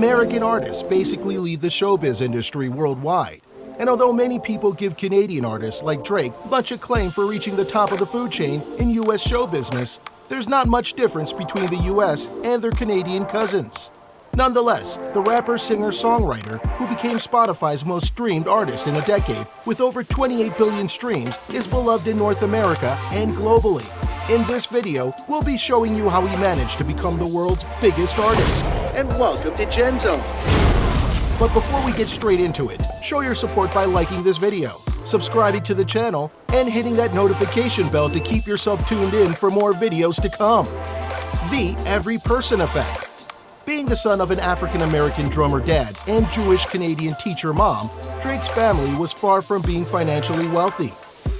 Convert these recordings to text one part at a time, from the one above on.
American artists basically lead the showbiz industry worldwide. And although many people give Canadian artists like Drake much acclaim for reaching the top of the food chain in US show business, there's not much difference between the US and their Canadian cousins. Nonetheless, the rapper, singer, songwriter, who became Spotify's most streamed artist in a decade with over 28 billion streams, is beloved in North America and globally. In this video, we'll be showing you how he managed to become the world's biggest artist. And welcome to Gen Zone. But before we get straight into it, show your support by liking this video, subscribing to the channel, and hitting that notification bell to keep yourself tuned in for more videos to come. The Every Person Effect. Being the son of an African-American drummer dad and Jewish-Canadian teacher mom, Drake's family was far from being financially wealthy.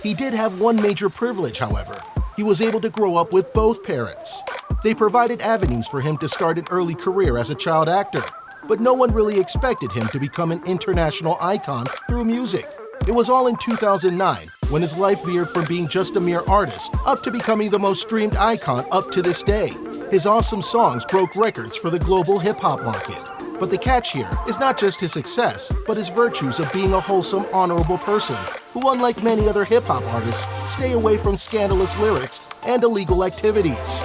He did have one major privilege, however. He was able to grow up with both parents. They provided avenues for him to start an early career as a child actor, but no one really expected him to become an international icon through music. It was all in 2009 when his life veered from being just a mere artist up to becoming the most streamed icon up to this day. His awesome songs broke records for the global hip-hop market. But the catch here is not just his success, but his virtues of being a wholesome, honorable person who, unlike many other hip-hop artists, stay away from scandalous lyrics and illegal activities.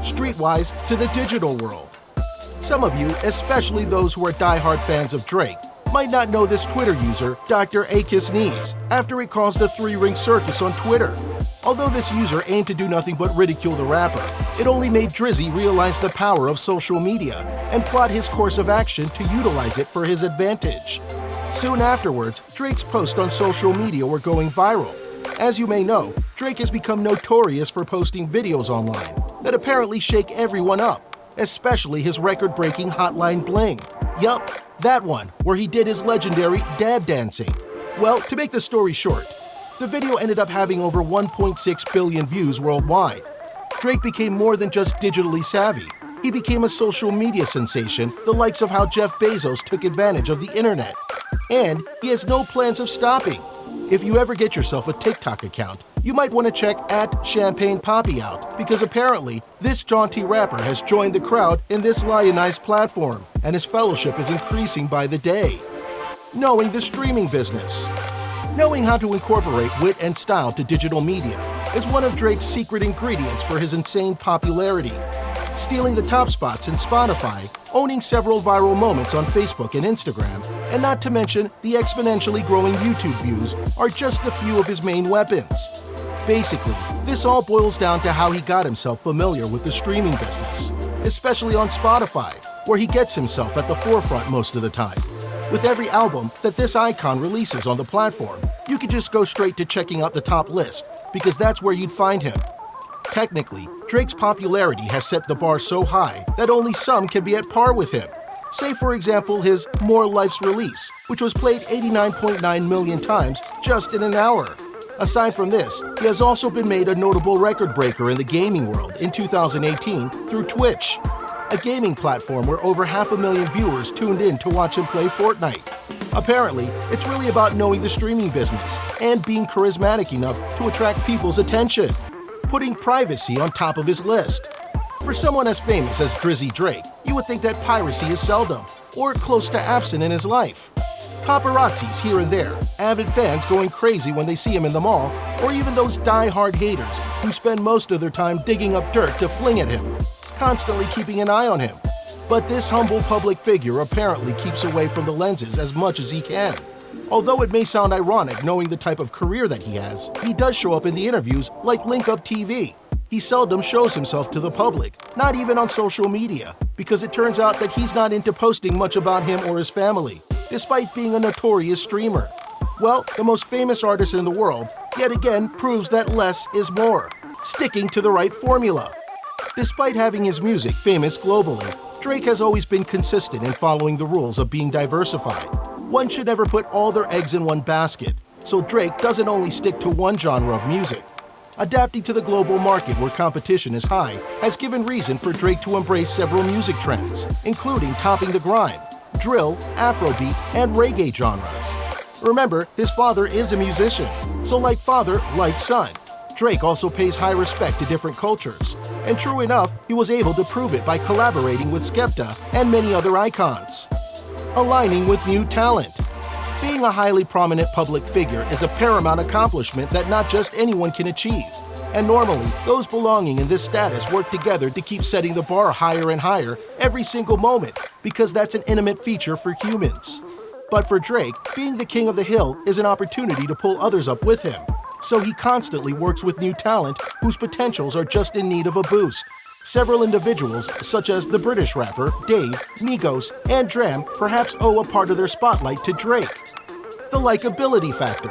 Streetwise to the digital world. Some of you, especially those who are die-hard fans of Drake, might not know this Twitter user, Dr. Akis Knees, after it caused a three-ring circus on Twitter. Although this user aimed to do nothing but ridicule the rapper, it only made Drizzy realize the power of social media and plot his course of action to utilize it for his advantage. Soon afterwards, Drake's posts on social media were going viral. As you may know, Drake has become notorious for posting videos online that apparently shake everyone up, especially his record-breaking Hotline Bling. Yup, that one, where he did his legendary dad dancing. Well, to make the story short, the video ended up having over 1.6 billion views worldwide. Drake became more than just digitally savvy. He became a social media sensation, the likes of how Jeff Bezos took advantage of the internet. And he has no plans of stopping. If you ever get yourself a TikTok account, you might want to check @ChampagnePoppy out, because apparently this jaunty rapper has joined the crowd in this lionized platform, and his fellowship is increasing by the day. Knowing the streaming business. Knowing how to incorporate wit and style to digital media is one of Drake's secret ingredients for his insane popularity. Stealing the top spots in Spotify, owning several viral moments on Facebook and Instagram, and not to mention the exponentially growing YouTube views are just a few of his main weapons. Basically, this all boils down to how he got himself familiar with the streaming business, especially on Spotify, where he gets himself at the forefront most of the time. With every album that this icon releases on the platform, you could just go straight to checking out the top list, because that's where you'd find him. Technically, Drake's popularity has set the bar so high that only some can be at par with him. Say, for example, his More Life's release, which was played 89.9 million times just in an hour. Aside from this, he has also been made a notable record breaker in the gaming world in 2018 through Twitch, a gaming platform where over 500,000 viewers tuned in to watch him play Fortnite. Apparently, it's really about knowing the streaming business and being charismatic enough to attract people's attention, putting privacy on top of his list. For someone as famous as Drizzy Drake, you would think that piracy is seldom or close to absent in his life. Paparazzis here and there, avid fans going crazy when they see him in the mall, or even those die-hard haters who spend most of their time digging up dirt to fling at him, constantly keeping an eye on him. But this humble public figure apparently keeps away from the lenses as much as he can. Although it may sound ironic knowing the type of career that he has, he does show up in the interviews like Link Up TV. He seldom shows himself to the public, not even on social media, because it turns out that he's not into posting much about him or his family, despite being a notorious streamer. Well, the most famous artist in the world, yet again proves that less is more, sticking to the right formula. Despite having his music famous globally, Drake has always been consistent in following the rules of being diversified. One should never put all their eggs in one basket, so Drake doesn't only stick to one genre of music. Adapting to the global market where competition is high has given reason for Drake to embrace several music trends, including topping the grime, drill, Afrobeat, and reggae genres. Remember, his father is a musician, so like father, like son. Drake also pays high respect to different cultures. And true enough, he was able to prove it by collaborating with Skepta and many other icons. Aligning with new talent. Being a highly prominent public figure is a paramount accomplishment that not just anyone can achieve. And normally, those belonging in this status work together to keep setting the bar higher and higher every single moment, because that's an intimate feature for humans. But for Drake, being the king of the hill is an opportunity to pull others up with him. So he constantly works with new talent whose potentials are just in need of a boost. Several individuals, such as the British rapper, Dave, Migos, and Dram, perhaps owe a part of their spotlight to Drake. The likability factor.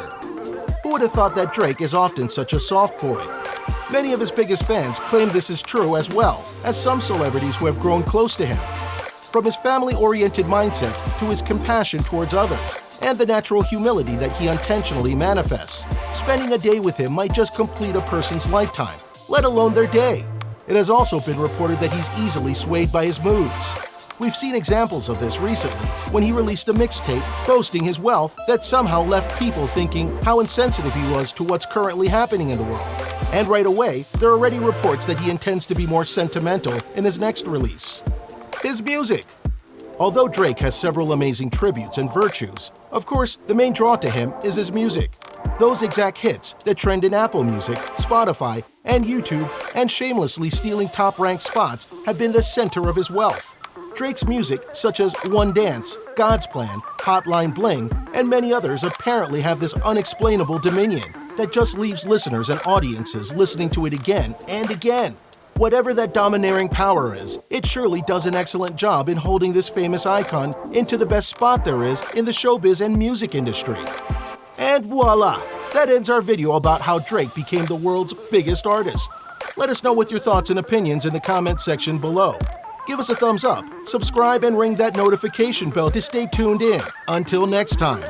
Who would have thought that Drake is often such a soft boy? Many of his biggest fans claim this is true as well as some celebrities who have grown close to him. From his family-oriented mindset to his compassion towards others, and the natural humility that he intentionally manifests, spending a day with him might just complete a person's lifetime, let alone their day. It has also been reported that he's easily swayed by his moods. We've seen examples of this recently when he released a mixtape boasting his wealth that somehow left people thinking how insensitive he was to what's currently happening in the world. And right away, there are already reports that he intends to be more sentimental in his next release. His music. Although Drake has several amazing tributes and virtues, of course, the main draw to him is his music. Those exact hits that trend in Apple Music, Spotify, and YouTube, and shamelessly stealing top-ranked spots have been the center of his wealth. Drake's music, such as One Dance, God's Plan, Hotline Bling, and many others apparently have this unexplainable dominion that just leaves listeners and audiences listening to it again and again. Whatever that domineering power is, it surely does an excellent job in holding this famous icon into the best spot there is in the showbiz and music industry. And voila! That ends our video about how Drake became the world's biggest artist. Let us know with your thoughts and opinions in the comment section below. Give us a thumbs up, subscribe, and ring that notification bell to stay tuned in. Until next time.